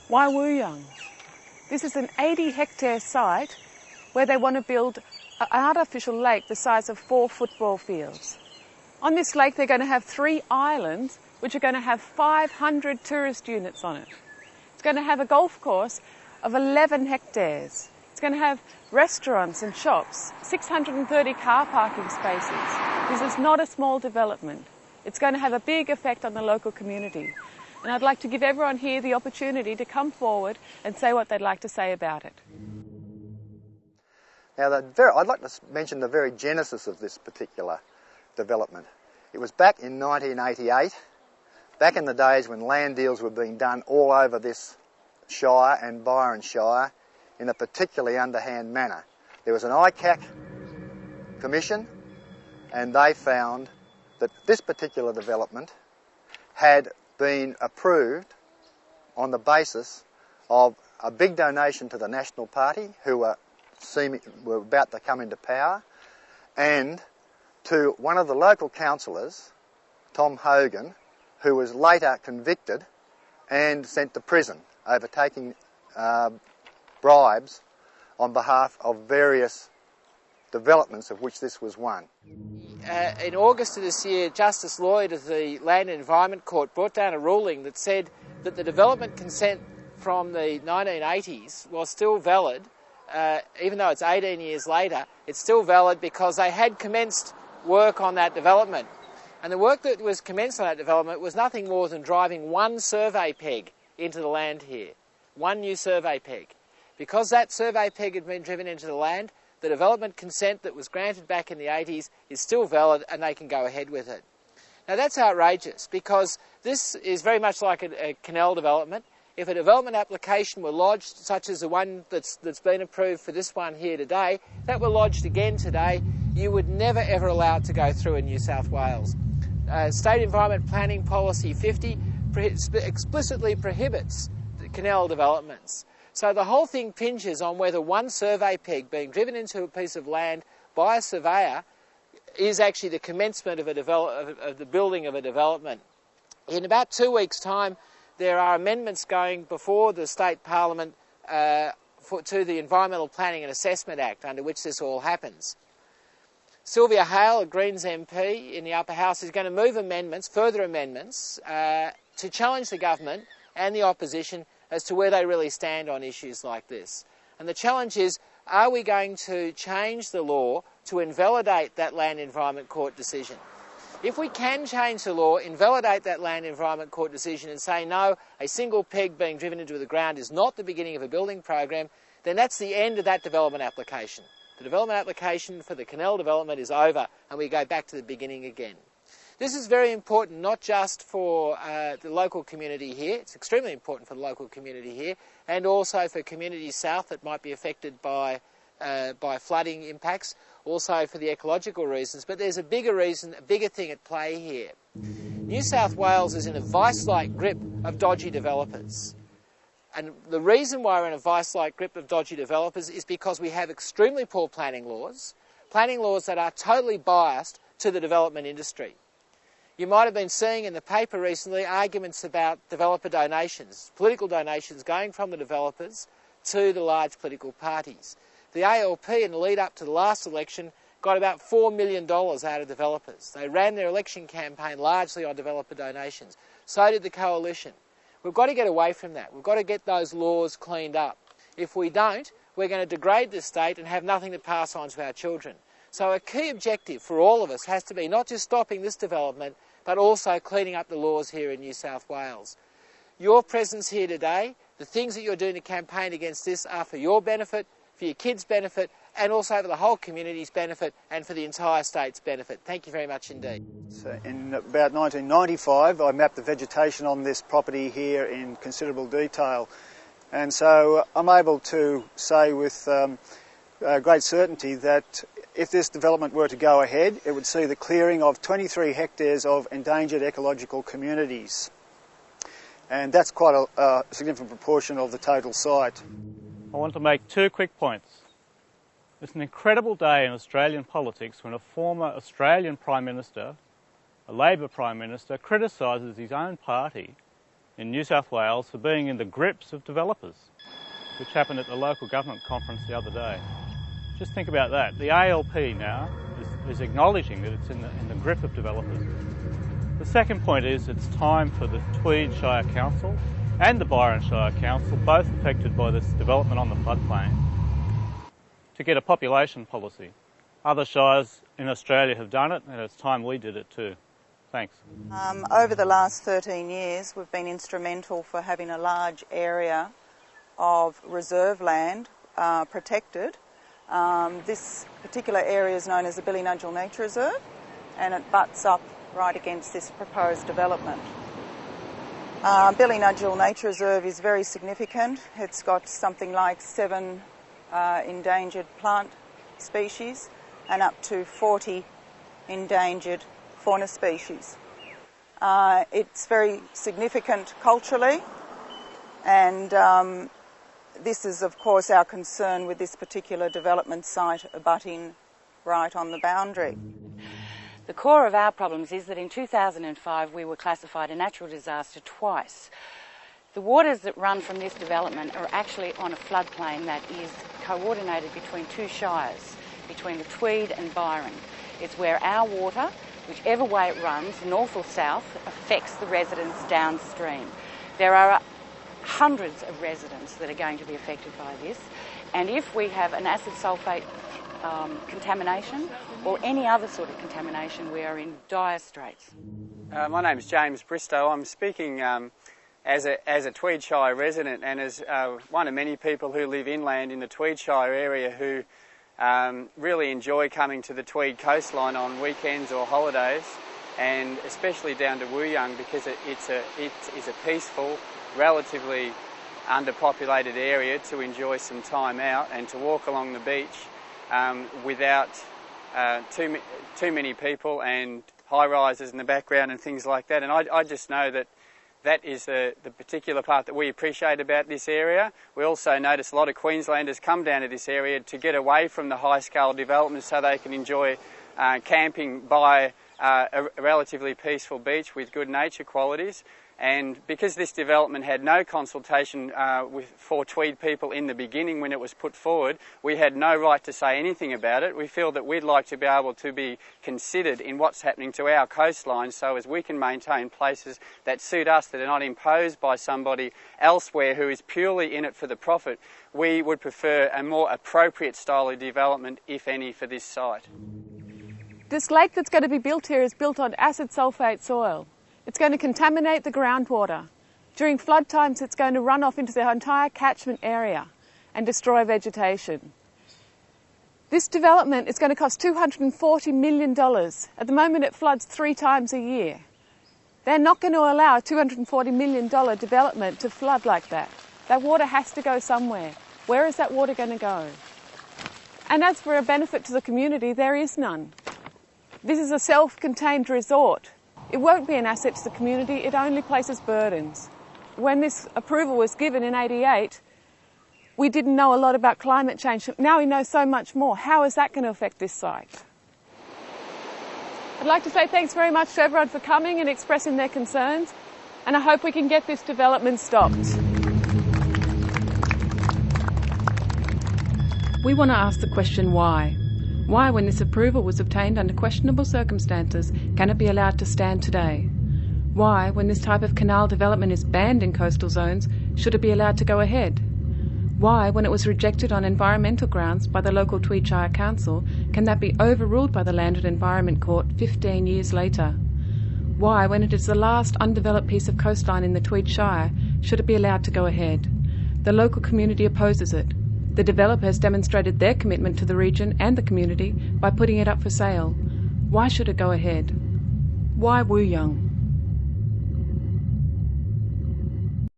Why Wooyung? This is an 80-hectare site where they want to build an artificial lake the size of 4 football fields. On this lake they're going to have 3 islands which are going to have 500 tourist units on it. It's going to have a golf course of 11 hectares. It's going to have restaurants and shops, 630 car parking spaces. This is not a small development. It's going to have a big effect on the local community. And I'd like to give everyone here the opportunity to come forward and say what they'd like to say about it. Now, I'd like to mention the very genesis of this particular development. It was back in 1988, back in the days when land deals were being done all over this shire and Byron Shire in a particularly underhand manner. There was an ICAC commission and they found that this particular development had been approved on the basis of a big donation to the National Party, who were about to come into power, and to one of the local councillors, Tom Hogan, who was later convicted and sent to prison over taking bribes on behalf of various developments, of which this was one. In August of this year, Justice Lloyd of the Land and Environment Court brought down a ruling that said that the development consent from the 1980s was still valid, even though it's 18 years later. It's still valid because they had commenced work on that development. And the work that was commenced on that development was nothing more than driving 1 survey peg into the land here. 1 new survey peg. Because that survey peg had been driven into the land, the development consent that was granted back in the 80s is still valid and they can go ahead with it. Now that's outrageous because this is very much like a canal development. If a development application were lodged, such as the one that's been approved for this one here today, that were lodged again today, you would never ever allow it to go through in New South Wales. State Environment Planning Policy 50 explicitly prohibits the canal developments. So the whole thing pinches on whether 1 survey peg being driven into a piece of land by a surveyor is actually the commencement of the building of a development. In about 2 weeks' time, there are amendments going before the State Parliament to the Environmental Planning and Assessment Act, under which this all happens. Sylvia Hale, a Greens MP in the Upper House, is going to move amendments, further amendments, to challenge the government and the opposition as to where they really stand on issues like this. And the challenge is, are we going to change the law to invalidate that Land Environment Court decision? If we can change the law, invalidate that Land Environment Court decision and say, no, a single peg being driven into the ground is not the beginning of a building program, then that's the end of that development application. The development application for the canal development is over and we go back to the beginning again. This is very important, not just for the local community here, it's extremely important for the local community here, and also for communities south that might be affected by flooding impacts, also for the ecological reasons, but there's a bigger reason, a bigger thing at play here. New South Wales is in a vice-like grip of dodgy developers. And the reason why we're in a vice-like grip of dodgy developers is because we have extremely poor planning laws that are totally biased to the development industry. You might have been seeing in the paper recently arguments about developer donations, political donations going from the developers to the large political parties. The ALP in the lead up to the last election got about $4 million out of developers. They ran their election campaign largely on developer donations. So did the coalition. We've got to get away from that. We've got to get those laws cleaned up. If we don't, we're going to degrade the state and have nothing to pass on to our children. So a key objective for all of us has to be not just stopping this development, but also cleaning up the laws here in New South Wales. Your presence here today, the things that you're doing to campaign against this are for your benefit, for your kids' benefit, and also for the whole community's benefit and for the entire state's benefit. Thank you very much indeed. So in about 1995, I mapped the vegetation on this property here in considerable detail. And so I'm able to say with great certainty that if this development were to go ahead, it would see the clearing of 23 hectares of endangered ecological communities. And that's quite a significant proportion of the total site. I want to make 2 quick points. It's an incredible day in Australian politics when a former Australian Prime Minister, a Labor Prime Minister, criticises his own party in New South Wales for being in the grips of developers, which happened at the local government conference the other day. Just think about that. The ALP now is acknowledging that it's in the grip of developers. The second point is it's time for the Tweed Shire Council and the Byron Shire Council, both affected by this development on the floodplain, to get a population policy. Other shires in Australia have done it, and it's time we did it too. Thanks. Over the last 13 years, we've been instrumental for having a large area of reserve land protected. This particular area is known as the Billinudgel Nature Reserve, and it butts up right against this proposed development. Billinudgel Nature Reserve is very significant. It's got something like 7 endangered plant species and up to 40 endangered fauna species. It's very significant culturally, and this is of course our concern with this particular development site abutting right on the boundary. The core of our problems is that in 2005 we were classified a natural disaster twice. The waters that run from this development are actually on a floodplain that is coordinated between 2 shires, between the Tweed and Byron. It's where our water, whichever way it runs, north or south, affects the residents downstream. There are hundreds of residents that are going to be affected by this, and if we have an acid sulphate contamination or any other sort of contamination, we are in dire straits. My name is James Bristow. I'm speaking as a Tweed Shire resident and as one of many people who live inland in the Tweed Shire area who really enjoy coming to the Tweed coastline on weekends or holidays, and especially down to Wooyung because it is a peaceful, relatively underpopulated area to enjoy some time out and to walk along the beach without too many people and high-rises in the background and things like that. And I just know that is the particular part that we appreciate about this area. We also notice a lot of Queenslanders come down to this area to get away from the high-scale development so they can enjoy camping by a relatively peaceful beach with good nature qualities. And because this development had no consultation for Tweed people in the beginning when it was put forward, we had no right to say anything about it. We feel that we'd like to be able to be considered in what's happening to our coastline so as we can maintain places that suit us, that are not imposed by somebody elsewhere who is purely in it for the profit. We would prefer a more appropriate style of development, if any, for this site. This lake that's going to be built here is built on acid sulphate soil. It's going to contaminate the groundwater. During flood times, it's going to run off into the entire catchment area and destroy vegetation. This development is going to cost $240 million. At the moment, it floods 3 times a year. They're not going to allow a $240 million development to flood like that. That water has to go somewhere. Where is that water going to go? And as for a benefit to the community, there is none. This is a self-contained resort. It won't be an asset to the community, it only places burdens. When this approval was given in '88, we didn't know a lot about climate change. Now we know so much more. How is that going to affect this site? I'd like to say thanks very much to everyone for coming and expressing their concerns, and I hope we can get this development stopped. We want to ask the question why. Why, when this approval was obtained under questionable circumstances, can it be allowed to stand today? Why, when this type of canal development is banned in coastal zones, should it be allowed to go ahead? Why, when it was rejected on environmental grounds by the local Tweed Shire Council, can that be overruled by the Land and Environment Court 15 years later? Why, when it is the last undeveloped piece of coastline in the Tweed Shire, should it be allowed to go ahead? The local community opposes it. The developer has demonstrated their commitment to the region and the community by putting it up for sale. Why should it go ahead? Why Wooyung?